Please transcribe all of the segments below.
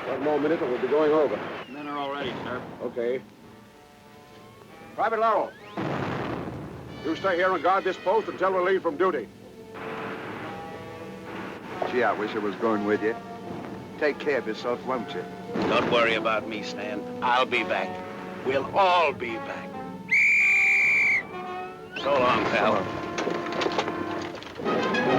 One more minute and we'll be going over. Men are all ready, sir. Okay. Private Laurel, you stay here and guard this post until relieved from duty. Gee, I wish I was going with you. Take care of yourself, won't you? Don't worry about me, Stan. I'll be back. We'll all be back. So long, pal. So long.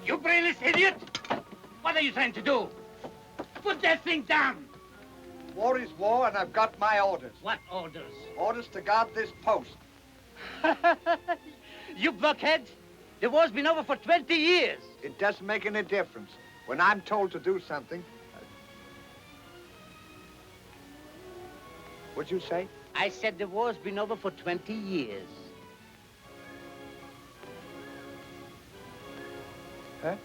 You brainless idiot! What are you trying to do? Put that thing down! War is war, and I've got my orders. What orders? Orders to guard this post. You blockhead! The war's been over for 20 years. It doesn't make any difference. When I'm told to do something... What'd you say? I said the war's been over for 20 years. Huh?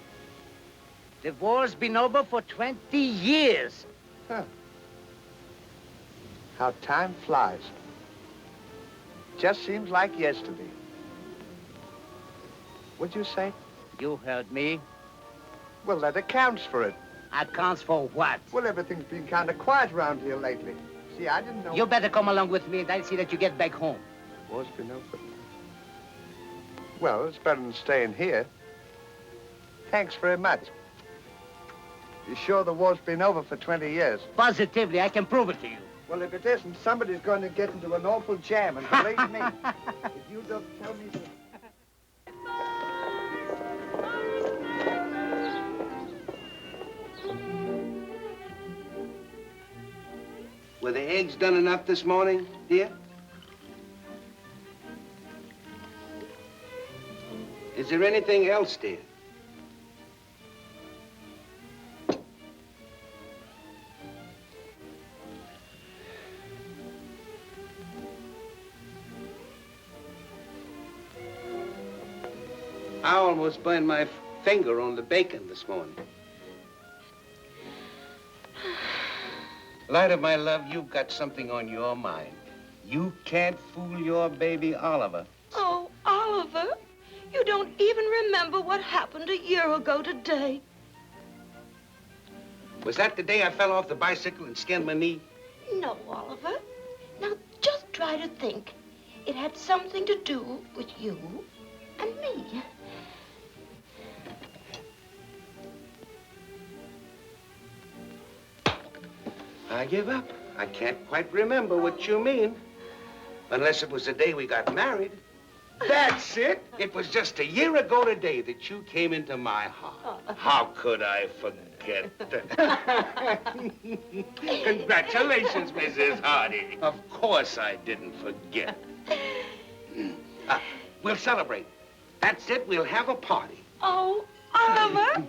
The war's been over for 20 years. Huh. How time flies. Just seems like yesterday. What'd you say? You heard me. Well, that accounts for it. Accounts for what? Well, everything's been kind of quiet around here lately. See, I didn't know... You better come along with me and I'll see that you get back home. War's been over. Well, it's better than staying here. Thanks very much. You sure the war's been over for 20 years? Positively, I can prove it to you. Well, if it isn't, somebody's going to get into an awful jam, and believe me, if you don't tell me... Were the eggs done enough this morning, dear? Is there anything else, dear? I almost burned my finger on the bacon this morning. Light of my love, you've got something on your mind. You can't fool your baby Oliver. Oh, Oliver, you don't even remember what happened a year ago today. Was that the day I fell off the bicycle and skinned my knee? No, Oliver. Now, just try to think. It had something to do with you and me. I give up. I can't quite remember what you mean. Unless it was the day we got married. That's it. It was just a year ago today that you came into my heart. How could I forget? Congratulations, Mrs. Hardy. Of course I didn't forget. We'll celebrate. That's it. We'll have a party. Oh, Oliver.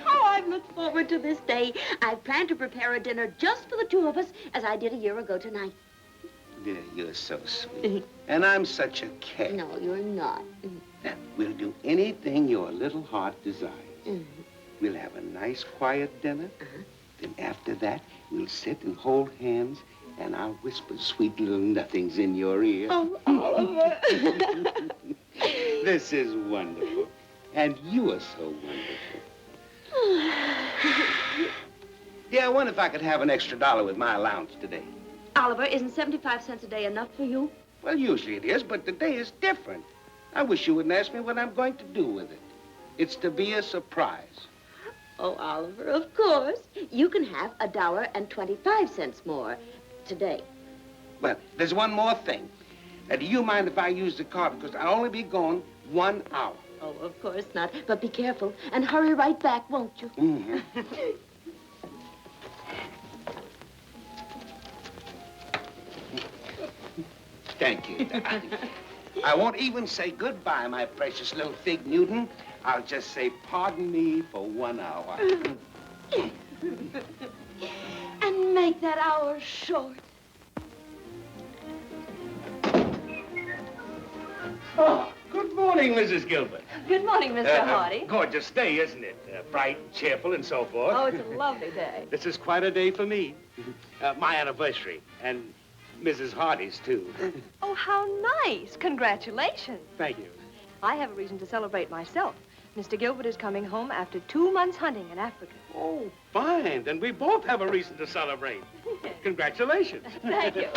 How I've looked forward to this day. I've planned to prepare a dinner just for the two of us, as I did a year ago tonight. Dear, you're so sweet. And I'm such a cat. No, you're not. Now, we'll do anything your little heart desires. We'll have a nice, quiet dinner. Then after that, we'll sit and hold hands, and I'll whisper sweet little nothings in your ear. Oh, Oliver. This is wonderful. And you are so wonderful. Yeah, I wonder if I could have an extra $1 with my allowance today. Oliver, isn't 75 cents a day enough for you? Well, usually it is, but today is different. I wish you wouldn't ask me what I'm going to do with it. It's to be a surprise. Oh, Oliver, of course. You can have $1.25 more today. Well, there's one more thing. Do you mind if I use the car? Because I'll only be gone 1 hour. Oh, of course not. But be careful and hurry right back, won't you? Mm-hmm. Thank you, darling. I won't even say goodbye, my precious little Fig Newton. I'll just say pardon me for 1 hour. And make that hour short. Oh, good morning, Mrs. Gilbert. Good morning, Mr. Hardy. Gorgeous day, isn't it? Bright, cheerful, and so forth. Oh, it's a lovely day. This is quite a day for me. My anniversary, and Mrs. Hardy's, too. Oh, how nice. Congratulations. Thank you. I have a reason to celebrate myself. Mr. Gilbert is coming home after 2 months hunting in Africa. Oh, fine. Then we both have a reason to celebrate. Congratulations. Thank you.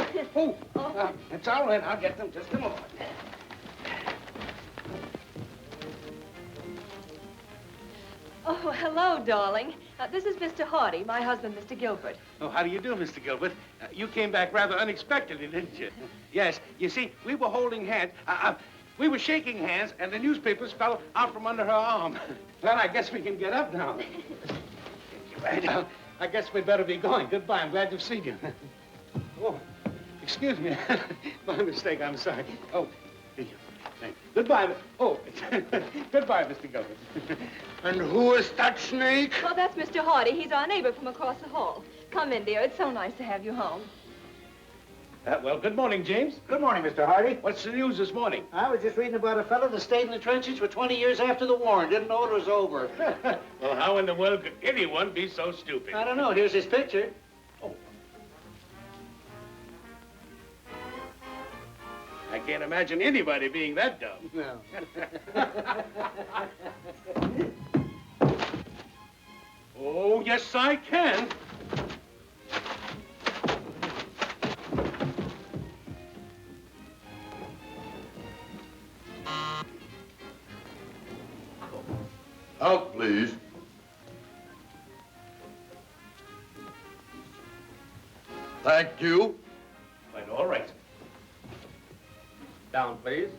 It's all right. I'll get them just a moment. Oh, hello, darling. This is Mr. Hardy, my husband, Mr. Gilbert. Oh, how do you do, Mr. Gilbert? You came back rather unexpectedly, didn't you? Yes. You see, we were holding hands. We were shaking hands, and the newspapers fell out from under her arm. Well, I guess we can get up now. Right. I guess we'd better be going. Goodbye. I'm glad to see you. Oh, excuse me. My mistake. I'm sorry. Oh, thank you. Goodbye. Oh, goodbye, Mr. Gilbert. And who is that snake? Oh, that's Mr. Hardy. He's our neighbor from across the hall. Come in, dear. It's so nice to have you home. Well, good morning, James. Good morning, Mr. Hardy. What's the news this morning? I was just reading about a fellow that stayed in the trenches for 20 years after the war and didn't know it was over. Well, how in the world could anyone be so stupid? I don't know. Here's his picture. Oh. I can't imagine anybody being that dumb. No. Oh, yes, I can. Thank you. Quite all right. Down, please.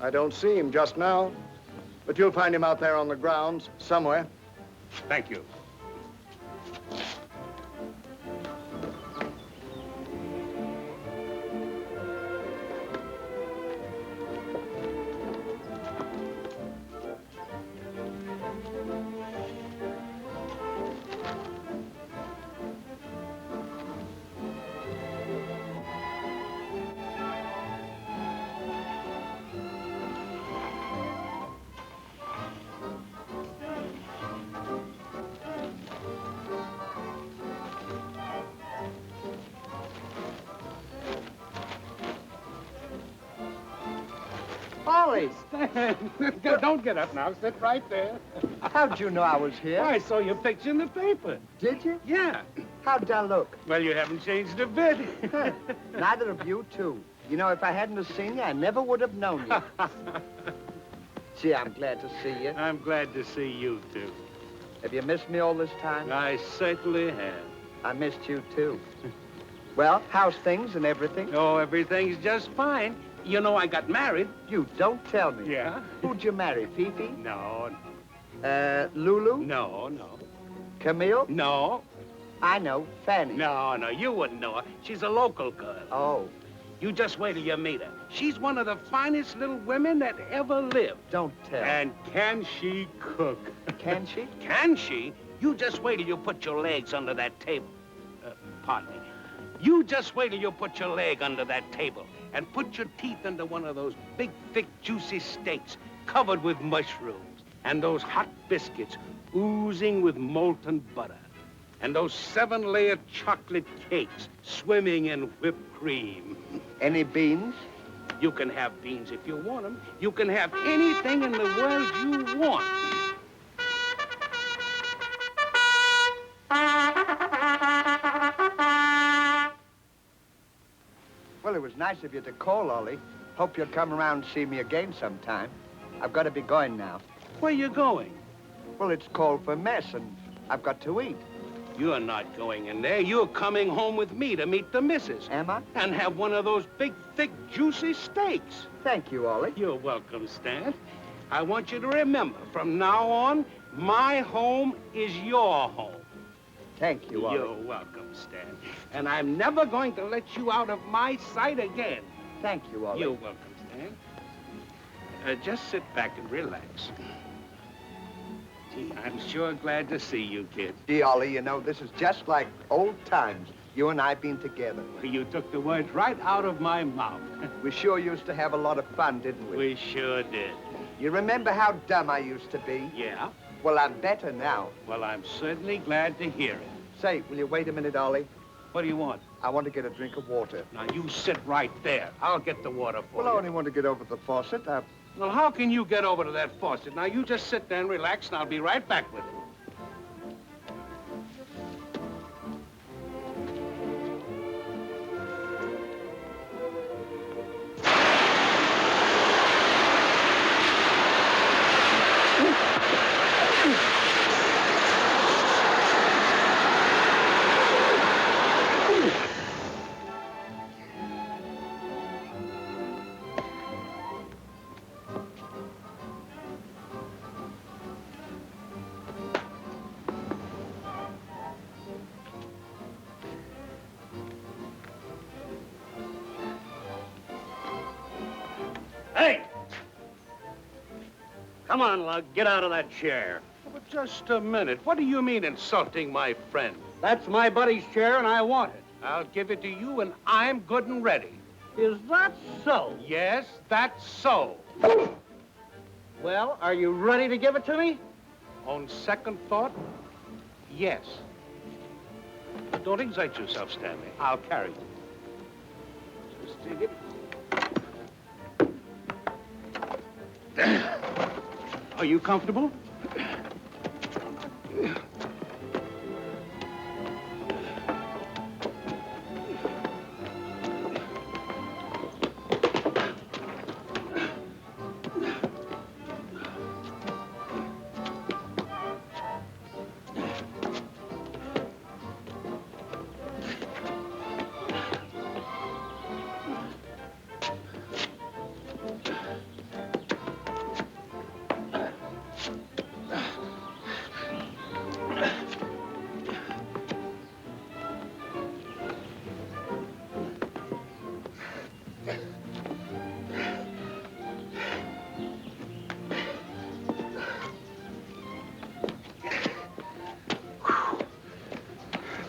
I don't see him just now, but you'll find him out there on the grounds somewhere. Thank you. Ollie, Don't get up now. Sit right there. how'd you know I was here? I saw your picture in the paper. Did you? Yeah. How'd I look? Well, you haven't changed a bit. Neither of you, too. You know, if I hadn't have seen you, I never would have known you. Gee, I'm glad to see you. I'm glad to see you, too. Have you missed me all this time? I certainly have. I missed you, too. Well, how's things and everything? Oh, everything's just fine. You know, I got married. You don't tell me. Yeah? Who'd you marry, Fifi? No, Lulu? no. Camille? No. I know, Fanny. No, you wouldn't know her. She's a local girl. Oh, You just wait till you meet her. She's one of the finest little women that ever lived. don't tell. And can she cook? Can she? Can she? You just wait till you put your legs under that table. Pardon me. You just wait till you put your leg under that table and put your teeth into one of those big, thick, juicy steaks covered with mushrooms and those hot biscuits oozing with molten butter and those 7-layer chocolate cakes swimming in whipped cream. Any beans? You can have beans if you want them. You can have anything in the world you want. Well, it was nice of you to call, Ollie. Hope you'll come around and see me again sometime. I've got to be going now. Where you going? Well, it's called for mess, and I've got to eat. You're not going in there. You're coming home with me to meet the missus. Am I? And have one of those big, thick, juicy steaks. Thank you, Ollie. You're welcome, Stan. I want you to remember, from now on, my home is your home. Thank you, Ollie. You're welcome, Stan. And I'm never going to let you out of my sight again. Thank you, Ollie. You're welcome, Stan. Just sit back and relax. Gee, I'm sure glad to see you, kid. Gee, Ollie, you know, this is just like old times. You and I being together. You took the words right out of my mouth. We sure used to have a lot of fun, didn't we? We sure did. You remember how dumb I used to be? Yeah? Well, I'm better now. Well, I'm certainly glad to hear it. Say, will you wait a minute, Ollie? What do you want? I want to get a drink of water. Now, you sit right there. I'll get the water for Well, I you. only want to get over the faucet. Well, how can you get over to that faucet? Now, you just sit there and relax, and I'll be right back with you. Hey! Come on, Lug, get out of that chair. But just a minute. What do you mean insulting my friend? That's my buddy's chair, and I want it. I'll give it to you, and I'm good and ready. Is that so? Yes, that's so. Well, are you ready to give it to me? On second thought, yes. But don't excite yourself, Stanley. I'll carry you. Just take it. Are you comfortable?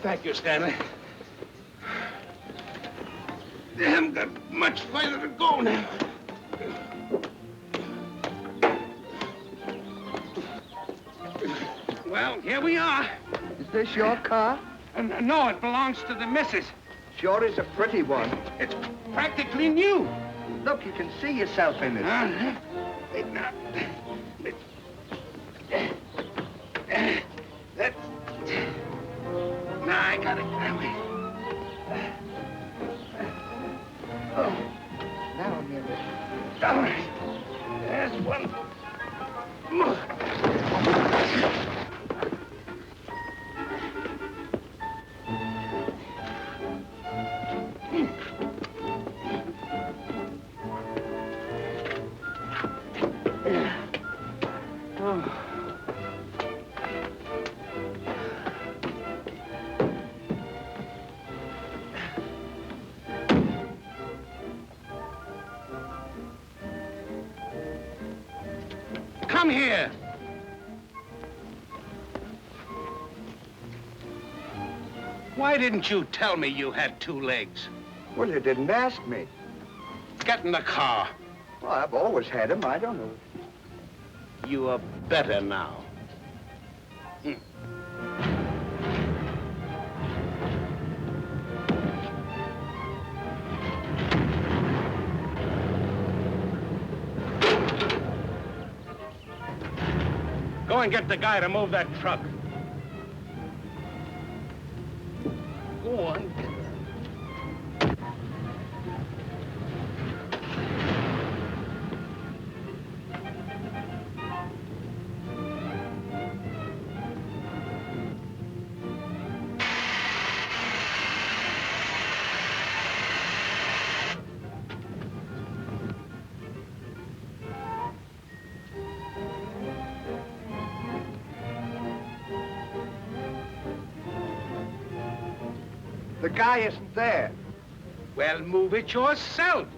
Thank you, Stanley. They haven't got much farther to go now. Well, here we are. Is this your car? No, it belongs to the missus. Sure is a pretty one. It's practically new. Look, you can see yourself in it. Wait now. That's... Now I got it that way. Oh, now I'm in it. All right. There's one. Come here. Why didn't you tell me you had two legs? Well, you didn't ask me. Get in the car. Well, I've always had them. I don't know. You are better now. Go and get the guy to move that truck. Go on. The guy isn't there. Well, move it yourself.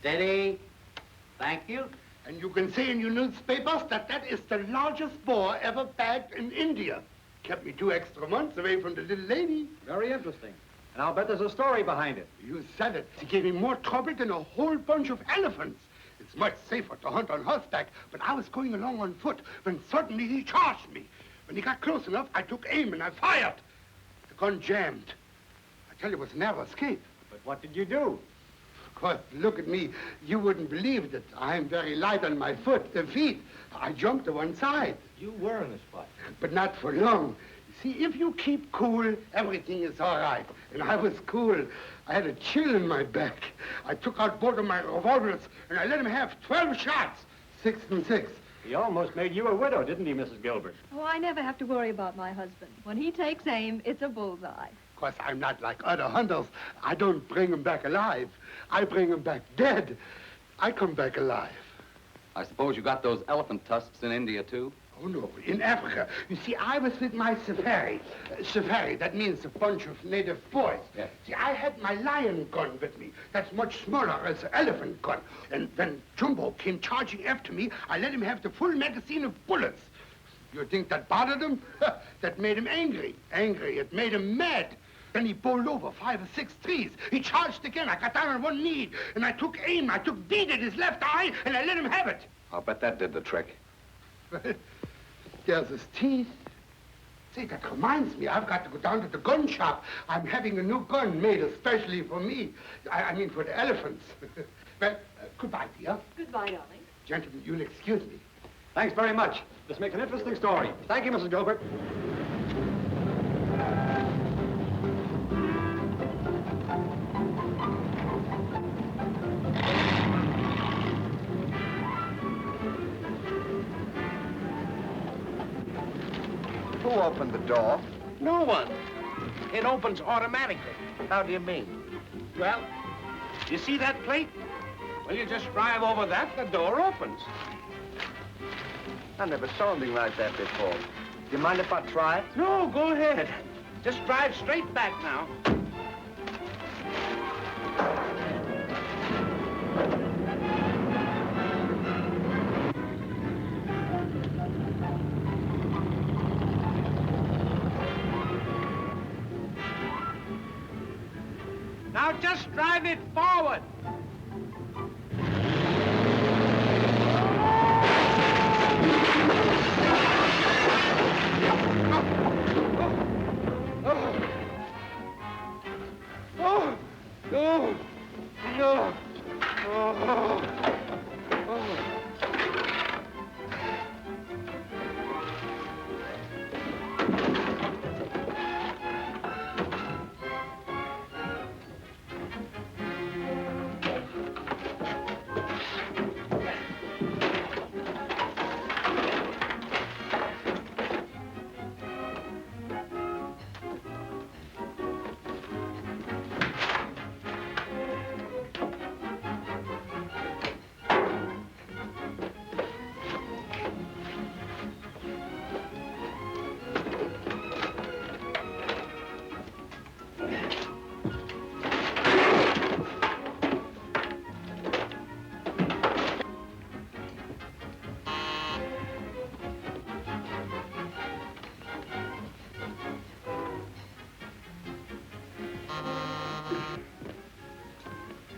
Steady. Thank you. And you can say in your newspapers that that is the largest boar ever bagged in India. Kept me 2 extra months away from the little lady. Very interesting. And I'll bet there's a story behind it. You said it. He gave me more trouble than a whole bunch of elephants. It's much safer to hunt on horseback, but I was going along on foot when suddenly he charged me. When he got close enough, I took aim and I fired. The gun jammed. I tell you, it was a narrow escape. But what did you do? Of course, look at me. You wouldn't believe that I'm very light on my feet. I jumped to one side. You were in a spot. But not for long. You see, if you keep cool, everything is all right. And I was cool. I had a chill in my back. I took out both of my revolvers, and I let him have 12 shots, 6 and 6. He almost made you a widow, didn't he, Mrs. Gilbert? Oh, I never have to worry about my husband. When he takes aim, it's a bullseye. Of course, I'm not like other hunters. I don't bring them back alive. I bring them back dead. I come back alive. I suppose you got those elephant tusks in India, too? Oh, no, in Africa. You see, I was with my safari. Safari, that means a bunch of native boys. Yes. See, I had my lion gun with me. That's much smaller as an elephant gun. And when Jumbo came charging after me, I let him have the full magazine of bullets. You think that bothered him? That made him angry. Angry. It made him mad. Then he bowled over 5 or 6 trees. He charged again. I got down on one knee, and I took aim. I took bead at his left eye, and I let him have it. I'll bet that did the trick. There's his teeth. Say, that reminds me, I've got to go down to the gun shop. I'm having a new gun made especially for me. I mean, for the elephants. Well, goodbye, dear. Goodbye, darling. Gentlemen, you'll excuse me. Thanks very much. This makes an interesting story. Thank you, Mrs. Gilbert. Who opened the door? No one. It opens automatically. How do you mean? Well, you see that plate? Well, you just drive over that, the door opens. I never saw anything like that before. Do you mind if I try it? No, go ahead. Just drive straight back now. Now just drive it forward.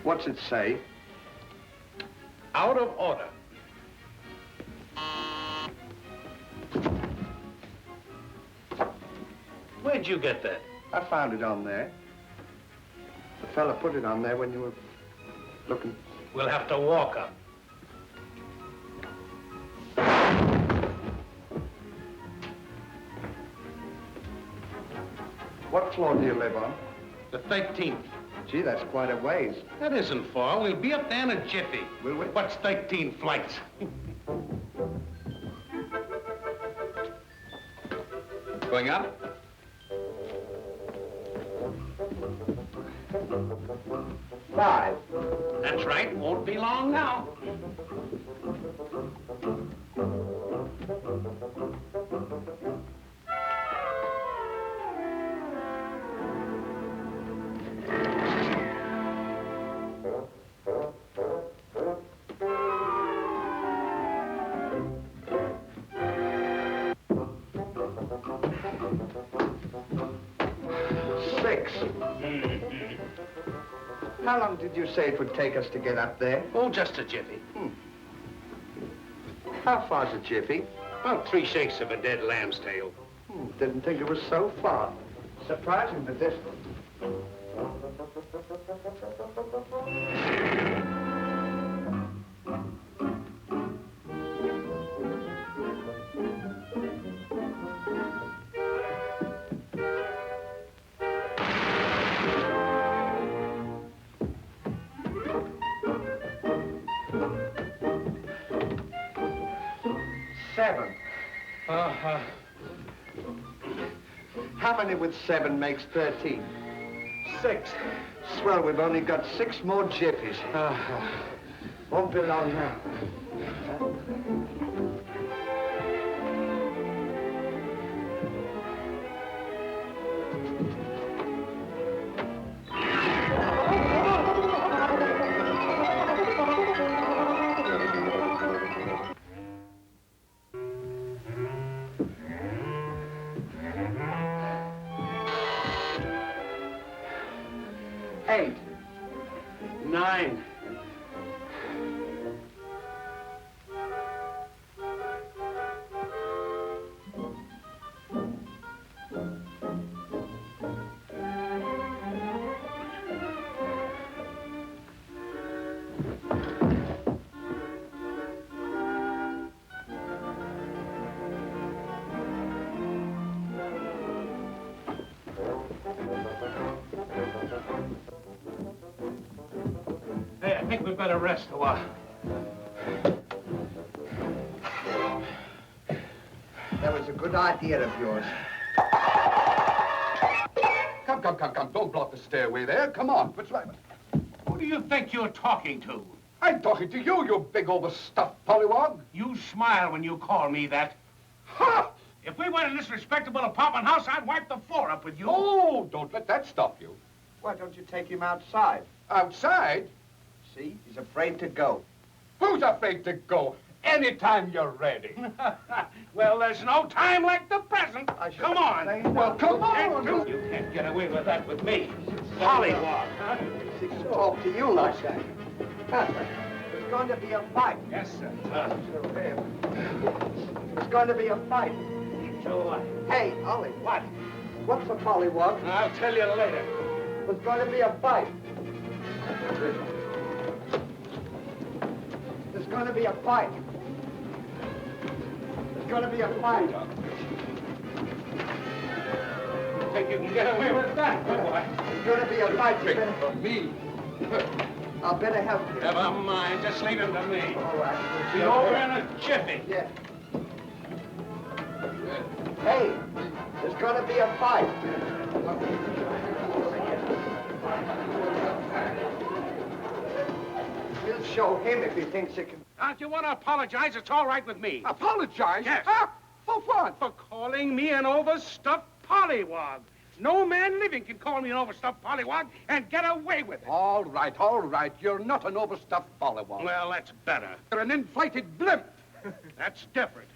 What's it say? Out of order. Where'd you get that? I found it on there. The fella put it on there when you were looking. We'll have to walk up. What floor do you live on? The 13th. Gee, that's quite a ways. That isn't far. We'll be up there in a jiffy. Will we? What's 13 flights? Going up? Five. That's right. Won't be long now. 6. How long did you say it would take us to get up there? Oh, just a jiffy. How far's a jiffy? About 3 shakes of a dead lamb's tail. Didn't think it was so far. Surprising the distance. Seven. How many with 7 makes 13? 6. Swell, we've only got 6 more jiffies. Won't be long now. Eight. 9. Hey, I think we better rest a while. That was a good idea of yours. Come. Don't block the stairway there. Come on. What's right? Who do you think you're talking to? I'm talking to you, you big overstuffed pollywog. You smile when you call me that. Ha! If we went in this respectable apartment house, I'd wipe the floor up with you. Oh, don't let that stop you. Why don't you take him outside? Outside? See, he's afraid to go. Who's afraid to go? Anytime you're ready. Well, there's no time like the present. Come on. Well, come on. You can't get away with that with me. Pollywog, huh? He can talk to you like that. There's going to be a fight. Yes, sir. There's going to be a fight. So, Hey, Ollie. what? What's a pollywog? I'll tell you later. There's going to be a fight. There's going to be a fight. There's going to be a fight. Think you can get away with that, my boy? There's going to be a fight. You better... Me? I'll better help you. Never mind. Just leave him to me. All right. Be over in a jiffy. Yeah. Hey, there's going to be a fight. We'll show him if he thinks he can. Don't you want to apologize? It's all right with me. Apologize? Yes. Huh? For what? For calling me an overstuffed pollywog. No man living can call me an overstuffed pollywog and get away with it. All right. You're not an overstuffed pollywog. Well, that's better. You're an inflated blimp. That's different.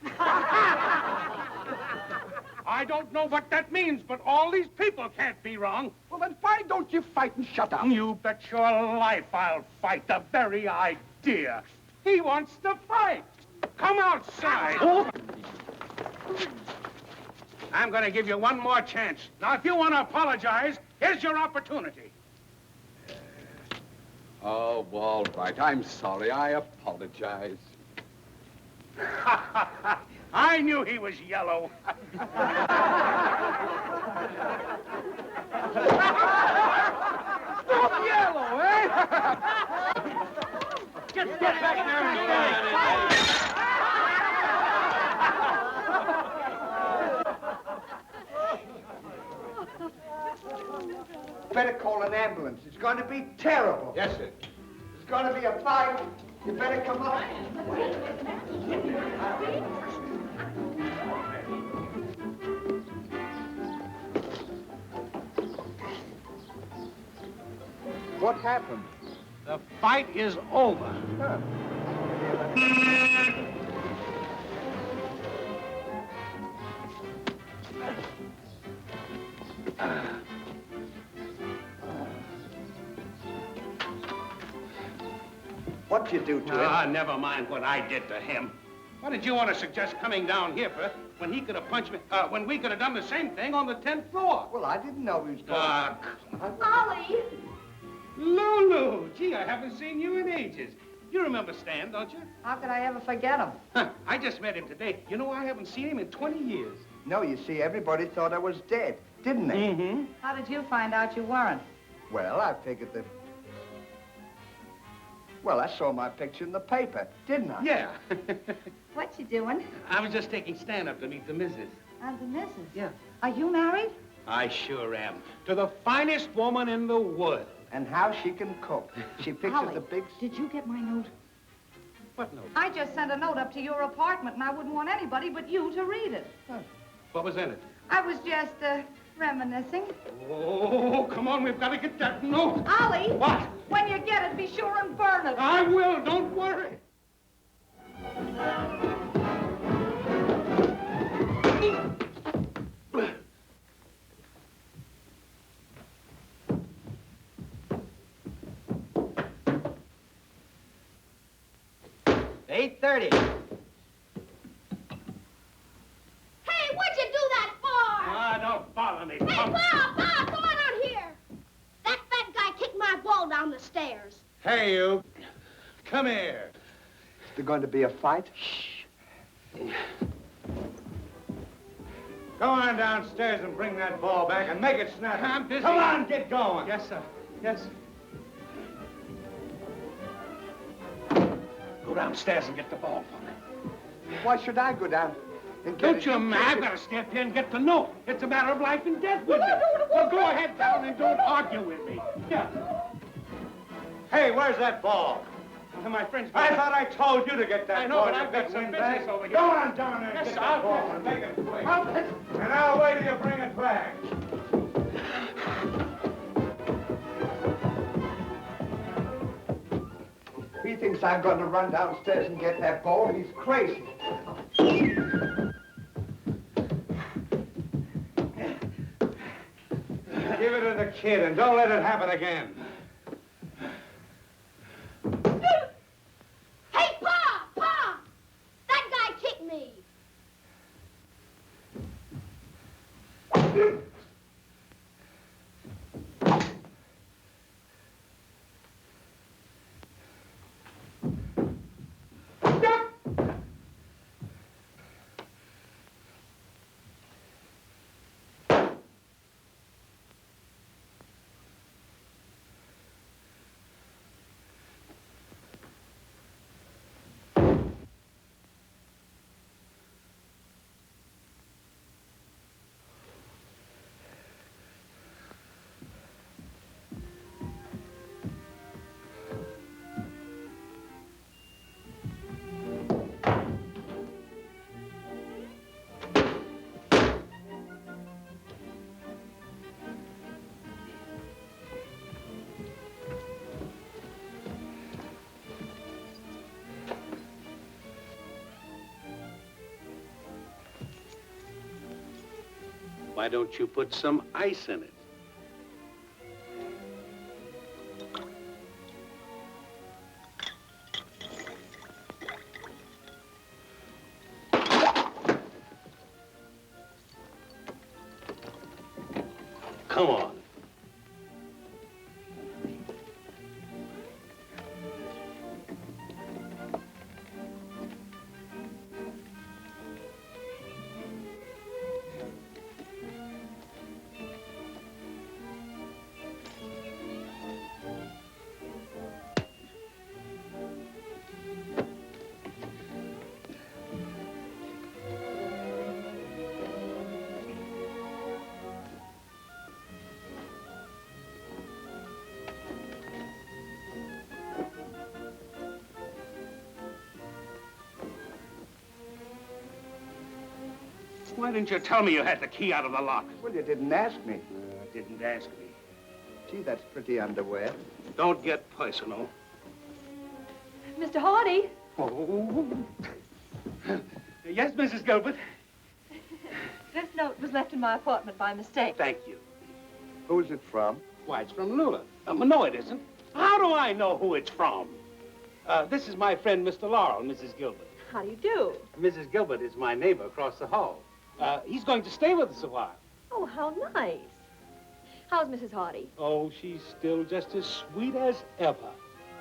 I don't know what that means, but all these people can't be wrong. Well, then why don't you fight and shut up? You bet your life I'll fight. The very idea. He wants to fight. Come outside. I'm going to give you one more chance. Now, if you want to apologize, here's your opportunity. Oh, all right. I'm sorry. I apologize. I knew he was yellow. Stop yellow, eh? Just get back there and Better call an ambulance. It's going to be terrible. Yes, sir. There's going to be a fight. You better come up. What happened? The fight is over. What'd you do to him? Ah, never mind what I did to him. What did you want to suggest coming down here for when he could have punched me, when we could have done the same thing on the 10th floor? Well, I didn't know he was going. Ah, Ollie! Lulu, gee, I haven't seen you in ages. You remember Stan, don't you? How could I ever forget him? Huh, I just met him today. You know, I haven't seen him in 20 years. No, you see, everybody thought I was dead, didn't they? Mm-hmm. How did you find out you weren't? Well, I figured that... Well, I saw my picture in the paper, didn't I? Yeah. What you doing? I was just taking Stan up to meet the missus. The missus. Yeah. Are you married? I sure am. To the finest woman in the world. And how she can cook. She fixes the big... Did you get my note? What note? I just sent a note up to your apartment, and I wouldn't want anybody but you to read it. What was in it? I was just, reminiscing. Oh, come on, we've got to get that note. Ollie! What? When you get it, be sure and burn it. I will, don't worry. $8:30. Hey, what'd you do that for? Ah, don't bother me. Hey, Bob, come on out here. That fat guy kicked my ball down the stairs. Hey, you. Come here. Is there going to be a fight? Go on downstairs and bring that ball back and make it snappy. I'm busy. Come on, get going. Yes, sir. Yes. Go downstairs and get the ball for me. Why should I go down and get Don't it? you, man? I've got to step here and get the note. It's a matter of life and death with you. So go ahead down and don't argue with me. Yeah. Hey, where's that ball? My friend's... I thought I told you to get that I know, ball. but you I've got big some windbag. business over here. Go on down there and Yes, get sir, that I'll ball get it. and make it quick. I'll get it. And I'll wait till you bring it back. He thinks I'm going to run downstairs and get that ball. He's crazy. Give it to the kid and don't let it happen again. Hey, Pa! That guy kicked me. Why don't you put some ice in it? Come on. Why didn't you tell me you had the key out of the lock? Well, you didn't ask me. Didn't ask me. Gee, that's pretty underwear. Don't get personal. Mr. Hardy? Oh. Yes, Mrs. Gilbert? This note was left in my apartment by mistake. Thank you. Who's it from? Why, it's from Lula. No, it isn't. How do I know who it's from? This is my friend, Mr. Laurel, Mrs. Gilbert. How do you do? Mrs. Gilbert is my neighbor across the hall. He's going to stay with us a while. Oh, how nice. How's Mrs. Hardy? Oh, she's still just as sweet as ever.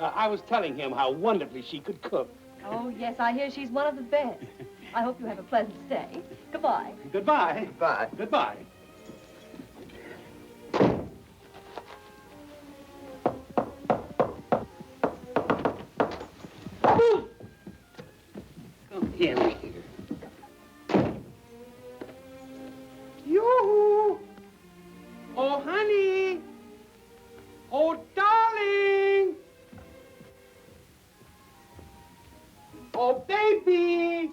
I was telling him how wonderfully she could cook. Oh, yes, I hear she's one of the best. I hope you have a pleasant stay. Goodbye. Goodbye. Bye. Goodbye. Come here. Yoo-hoo! Oh, honey! Oh, darling! Oh, baby!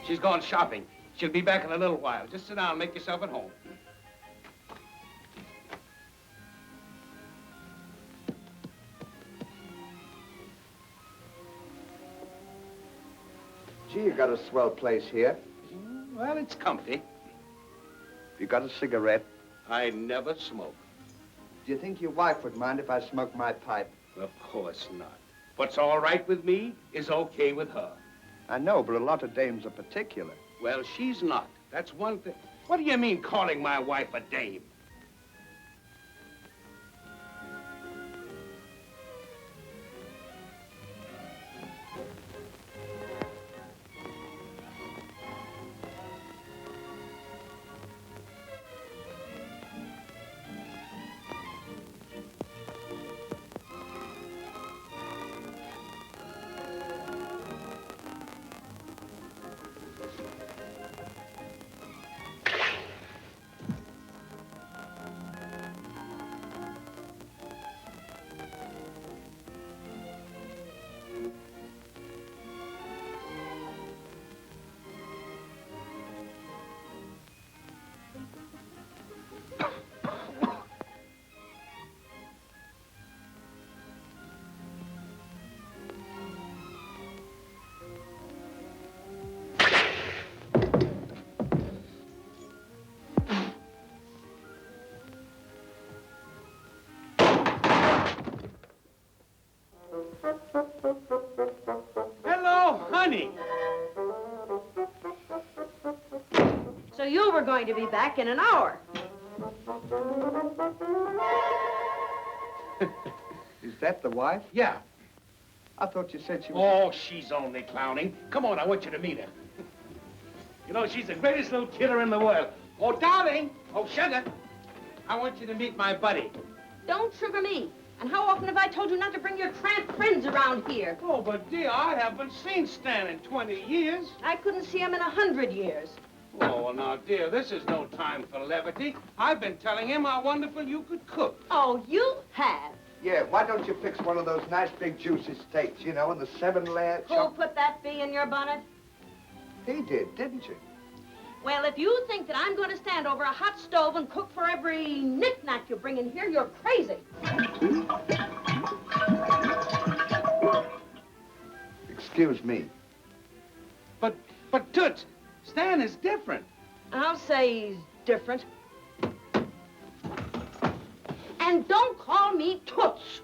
She's gone shopping. She'll be back in a little while. Just sit down and make yourself at home. Gee, you got a swell place here. Well, it's comfy. You got a cigarette? I never smoke. Do you think your wife would mind if I smoked my pipe? Of course not. What's all right with me is okay with her. I know, but a lot of dames are particular. Well, she's not. That's one thing. What do you mean calling my wife a dame? Hello, honey. So you were going to be back in an hour. Is that the wife? Yeah. I thought you said she was... Oh, she's only clowning. Come on, I want you to meet her. You know, she's the greatest little kidder in the world. Oh, darling. Oh, sugar. I want you to meet my buddy. Don't sugar me. And how often have I told you not to bring your tramp friends around here? Oh, but dear, I haven't seen Stan in 20 years. I couldn't see him in 100 years. Oh, well, now, dear, this is no time for levity. I've been telling him how wonderful you could cook. Oh, you have. Yeah, why don't you fix one of those nice big juicy steaks, you know, and the 7-layer Who put that bee in your bonnet? He did, didn't you? Well, if you think that I'm going to stand over a hot stove and cook for every knick-knack you bring in here, you're crazy. Excuse me. But Toots, Stan is different. I'll say he's different. And don't call me Toots.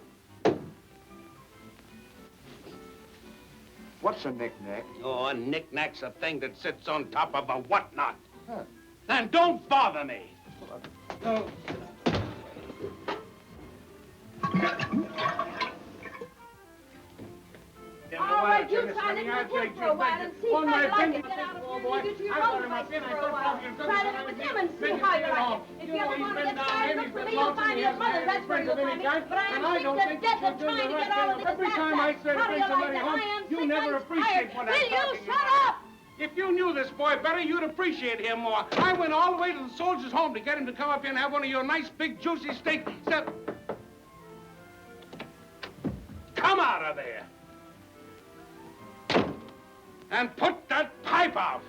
What's a knick-knack? Oh, a knick-knack's a thing that sits on top of a whatnot. Huh. And don't bother me. Oh. All right, you try to live with him for a while and see how you like it. Get out of here and leave you to your own devices for a while. Try to live with him and see how you like it. If you ever want to get tired, look for me. You'll find your mother. That's where you'll find me. But I am sick to death of trying to get all of this Every time I say to bring somebody home, you never appreciate what I'm talking about. Will you shut up? If you knew this boy better, you'd appreciate him more. I went all the way to the soldier's home to get him to come up here and have one of your nice, big, juicy steaks. Come out of there. And put that pipe out.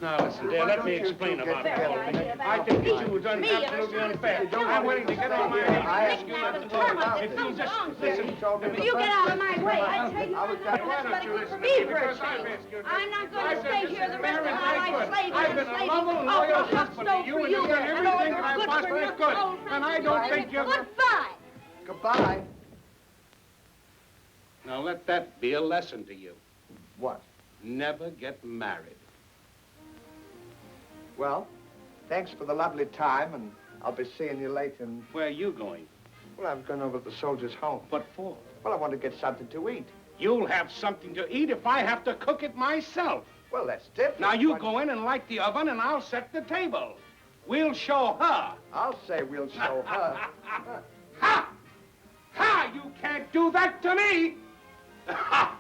Now, listen, dear, let me explain about the whole thing. I think that you were done absolutely unfair. I'm willing to get on my knees and ask you not to talk. If you just listen. You get out of my way. I tell you, that's good for me for a change. I'm not going to stay here the rest of my life slaving I've been a loving, loyal husband to you, and you've done everything that I possibly could. And I don't think you're... Goodbye. Goodbye. Now, let that be a lesson to you. What? Never get married. Well, thanks for the lovely time, and I'll be seeing you later. Where are you going? Well, I'm going over to the soldiers' home. What for? Well, I want to get something to eat. You'll have something to eat if I have to cook it myself. Well, that's different. Now, you go in and light the oven, and I'll set the table. We'll show her. I'll say we'll show her. Ha! Ha! You can't do that to me! Ha!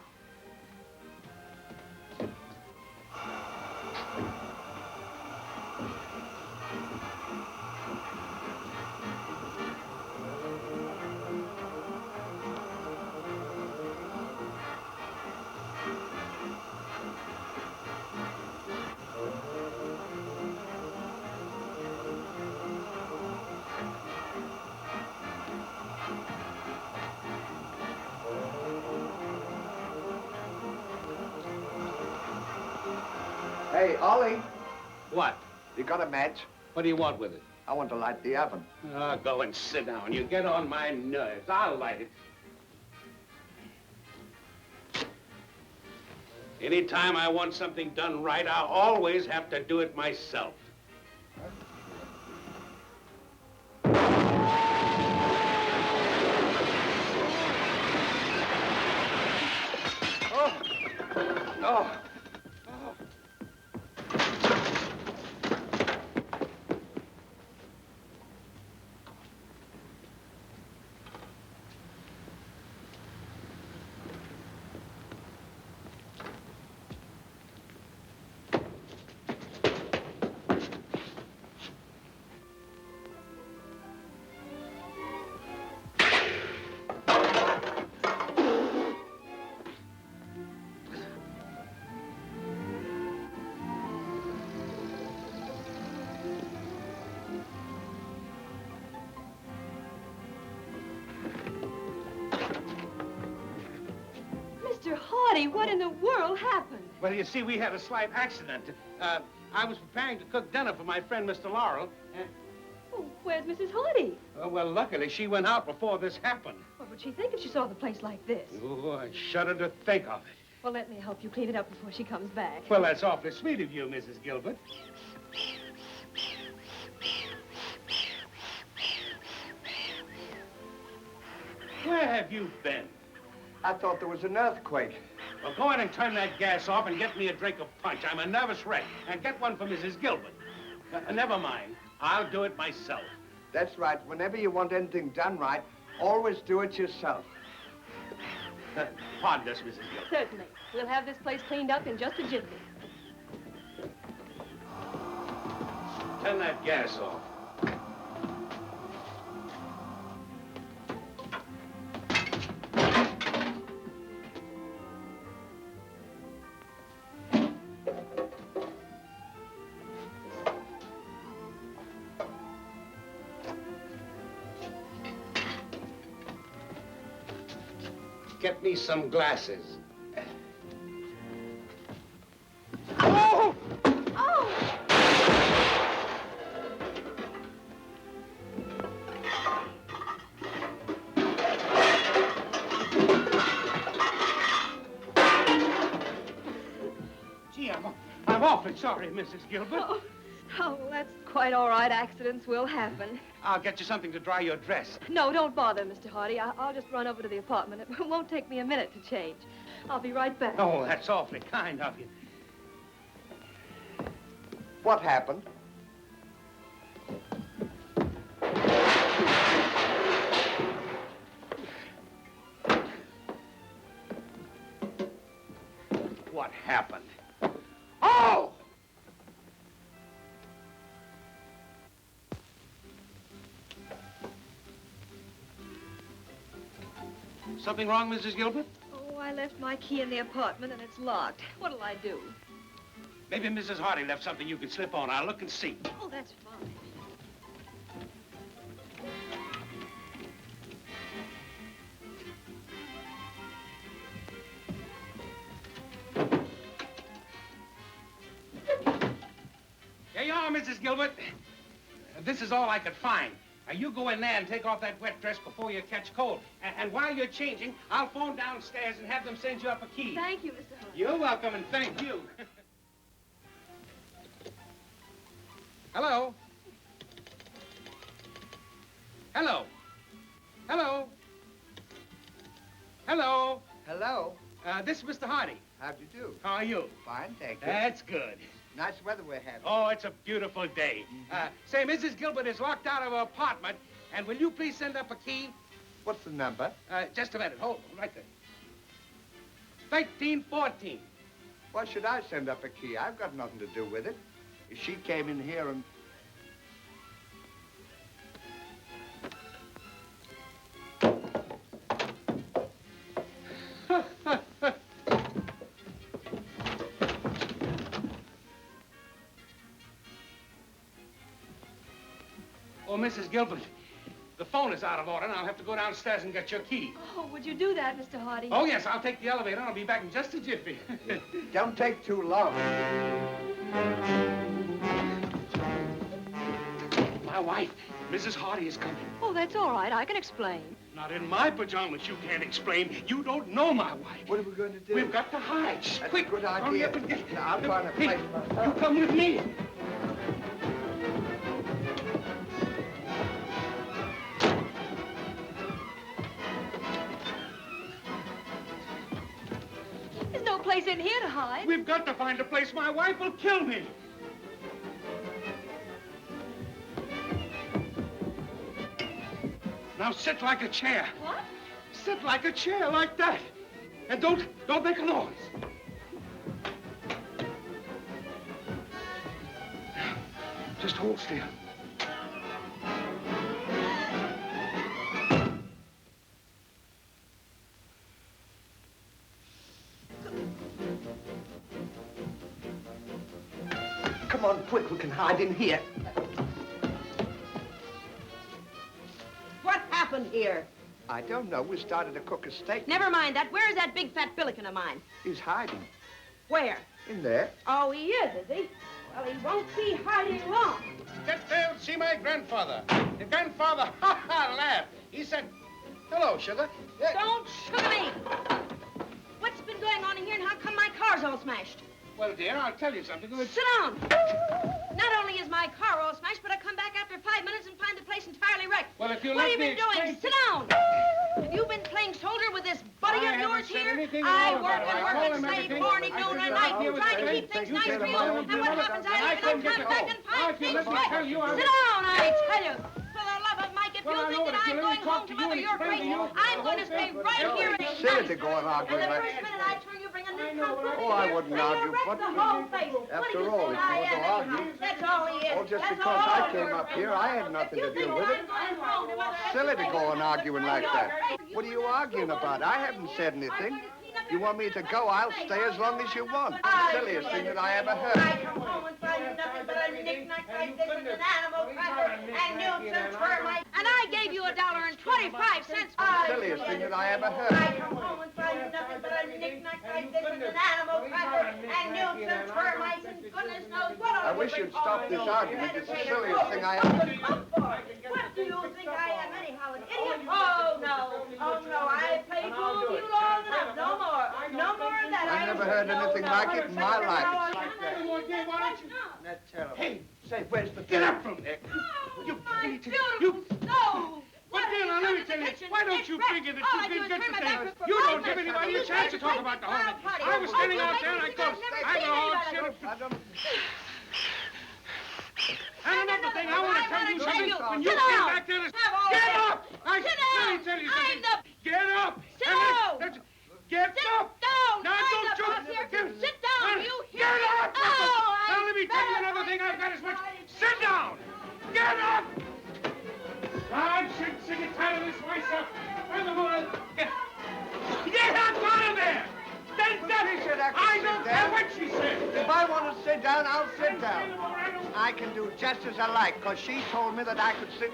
Hey, Ollie, What? you got a match? What do you want with it? I want to light the oven. Oh, go and sit down. You get on my nerves. I'll light it. Anytime I want something done right, I always have to do it myself. Oh! Oh! Mr. Hardy, what in the world happened? Well, you see, we had a slight accident. I was preparing to cook dinner for my friend, Mr. Laurel. Oh, where's Mrs. Hardy? Well, luckily, she went out before this happened. What would she think if she saw the place like this? Oh, I shudder to think of it. Well, let me help you clean it up before she comes back. Well, that's awfully sweet of you, Mrs. Gilbert. Where have you been? I thought there was an earthquake. Well, go in and turn that gas off and get me a drink of punch. I'm a nervous wreck. And get one for Mrs. Gilbert. Never mind. I'll do it myself. That's right. Whenever you want anything done right, always do it yourself. Pardon us, Mrs. Gilbert. Certainly. We'll have this place cleaned up in just a jiffy. Turn that gas off. Get me some glasses. Oh! Oh! Gee, I'm awfully sorry, Mrs. Gilbert. Oh, that's quite all right. Accidents will happen. I'll get you something to dry your dress. No, don't bother, Mr. Hardy. I'll just run over to the apartment. It won't take me a minute to change. I'll be right back. Oh, that's awfully kind of you. What happened? What happened? Oh! Something wrong, Mrs. Gilbert? Oh, I left my key in the apartment and it's locked. What'll I do? Maybe Mrs. Hardy left something you could slip on. I'll look and see. Oh, that's fine. Here you are, Mrs. Gilbert. This is all I could find. Now, you go in there and take off that wet dress before you catch cold. And while you're changing, I'll phone downstairs and have them send you up a key. Thank you, Mr. Hardy. You're welcome, and thank you. Hello? Hello? Hello? Hello? Hello. This is Mr. Hardy. How'd you do? How are you? Fine, thank you. That's good. Nice weather we're having. Oh, it's a beautiful day. Say, Mrs. Gilbert is locked out of her apartment, and will you please send up a key? What's the number? Just a minute. Hold on, right there. 1314. Why should I send up a key? I've got nothing to do with it. If she came in here and... Oh, Mrs. Gilbert, the phone is out of order, and I'll have to go downstairs and get your key. Oh, would you do that, Mr. Hardy? Oh, yes, I'll take the elevator, and I'll be back in just a jiffy. Don't take too long. My wife, Mrs. Hardy, is coming. Oh, that's all right. I can explain. Not in my pajamas, you can't explain. You don't know my wife. What are we going to do? We've got to hide. Shh, That's quick. a good Hurry idea. up and get... Now, I'll find a Hey, place myself. you come with me. There's no place in here to hide. We've got to find a place. My wife will kill me. Now sit like a chair. What? Sit like a chair, like that. And don't make a noise. Just hold still. Come on, quick, we can hide in here. What happened here? I don't know. We started to cook a steak. Never mind that. Where's that big fat billiken of mine? He's hiding. Where? In there. Oh, he is he? Well, he won't be hiding long. Get there and see my grandfather. Your grandfather, ha ha, laughed. He said, hello, sugar. Don't sugar me. What's been going on in here and how come my car's all smashed? Well, dear, I'll tell you something. Sit down. Not only is my car all smashed, but I come back after 5 minutes and find the place entirely wrecked. Well, if you What let have you me been doing? explain- Sit down. Have you been playing soldier with this buddy I of yours haven't said here? anything at I all work about it. and I work told and him save everything. morning, I noon, said and that night, here was trying to the keep things thing. nice You for said you. about And what happens, I leave and couldn't I get come the back whole. and I find can things let me wrecked. tell you, I Sit was- down, I tell you. For the love of Mike, if Well, you I know, think but that if you I'm let me going talk home to to you mother and your explain to grace, you I'm the going to whole stay thing, right but here don't and be silly nice. to go on arguing And the like first that. minute I turn, you bring a new I know, pump but in Oh, I here, wouldn't and you argue, wreck but- the whole place. What After do you all, think if I you am, want to argue- anyhow? That's all he is. Oh, just That's because all I you're came up here, I had nothing to do with it. Silly to go on arguing like that. What are you arguing about? I haven't said anything. You want me to go, I'll stay as long as you want. Silliest thing that I ever I heard. come home and find nothing but a knick-knack like this and an animal cracker and nuisance termites. And I gave you $1.25 for Silliest thing that I ever I heard. come home and find nothing but a knick-knack like this and an animal cracker and nuisance termites and goodness knows what all I wish you'd stop this argument. It's the silliest thing I ever... What do you think I am anyhow, an idiot? Oh, no. Oh, no, I've played fool you long enough. No more. No more of that. I never heard anything like it in my life. That's terrible. Hey, say, where's the get up from there. You, My you, beautiful stove! But then, let me tell you, why don't you figure that you can get the thing? You don't give anybody a chance to talk about the whole thing. I was standing out there and I thought, I'm a hog shit. And another thing, I want to tell you something. When you came back there, get up! Let me tell you something. Get up! Sit down! Get up! Down! Now, don't you... Sit down, you hear Get me? up! Oh, Now, let me tell you another thing. I've got as much... Sit down! Get up! I'm sick and tired of this myself. I'm the one... Get up out of there! Stand up! said I could I sit don't care down. what she said. If I want to sit down, I'll sit down. I can do just as I like, because she told me that I could sit...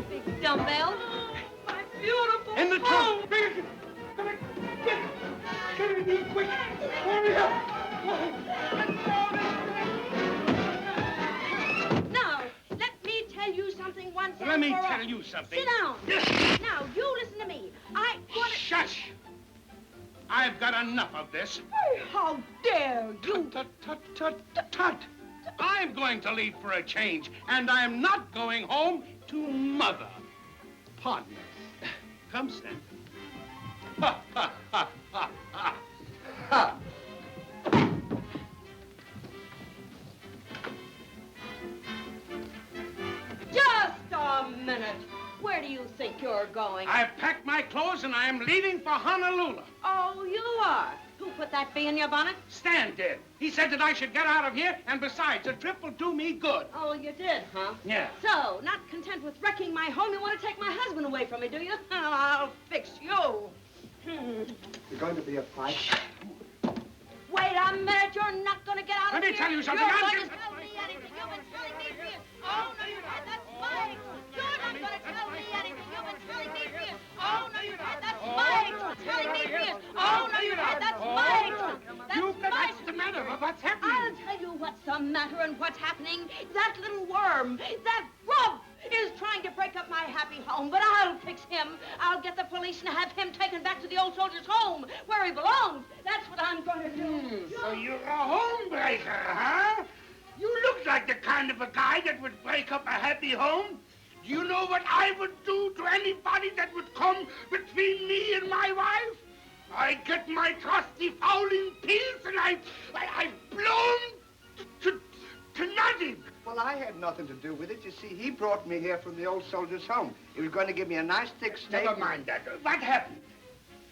Big dumbbell. My beautiful In the trunk. Bring it. Get it in quick. Hurry up. Now, let me tell you something once and Let me for all. tell you something. Sit down. Now, you listen to me. I want to... Shush. I've got enough of this. How dare you? Tut, tut, tut, tut, tut. I'm going to leave for a change, and I'm not going home to Mother. Pardon us. Come, Stanton. Ha, ha, ha, ha, ha. Ha! Just a minute. Where do you think you're going? I've packed my clothes, and I'm leaving for Honolulu. Oh, you are? Who put that bee in your bonnet? Stan did. He said that I should get out of here, and besides, the trip will do me good. Oh, you did, huh? Yeah. So, not content with wrecking my home, you want to take my husband away from me, do you? I'll fix you. You're going to be a fight? Wait a minute, you're not going to get out Let of me here. tell you something. You're I'm going to just- tell me anything. You've been telling me for years. Oh, no, you're not. That's Mike. You're not going to tell me anything. You've been telling me for years. Oh, no, you're not. That's Mike. Telling me for years. Oh, no, you're not. That's Mike. What's the matter? What's happening? I'll tell you what's the matter and what's happening. That little worm, that grub, is trying to break up my happy home, but I'll fix him. I'll get the police and have him taken back to the old soldier's home, where he belongs. That's what I'm going to do. So you're a homebreaker, huh? You look like the kind of a guy that would break up a happy home. Do you know what I would do to anybody that would come between me and my wife? I get my trusty fouling pills and I blow 'em to nothing. Well, I had nothing to do with it. You see, he brought me here from the old soldier's home. He was going to give me a nice thick steak. Never mind that. What happened?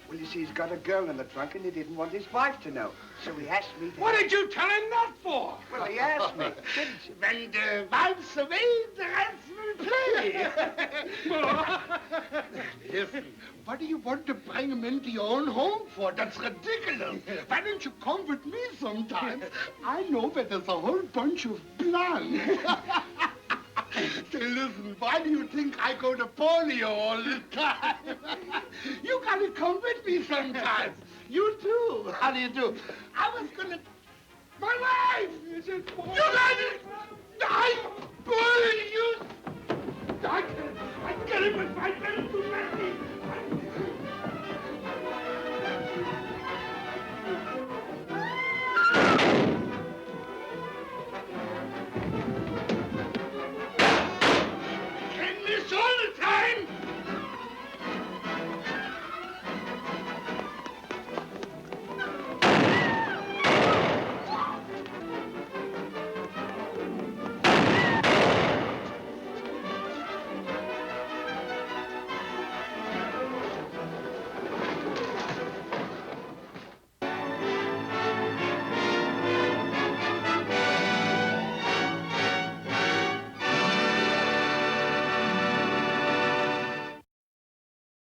Well, you see, he's got a girl in the trunk, and he didn't want his wife to know. So he asked me to... What did you tell him that for? Well, he asked me, didn't you? When the wife's away, the rest will play. Listen, what do you want to bring him into your own home for? That's ridiculous. Why don't you come with me sometime? I know where there's a whole bunch of plants. Say, listen, why do you think I go to polio all the time? You gotta come with me sometime. You too. How do you do? I was gonna... My wife! You got it! I pull you! I get him if I get him.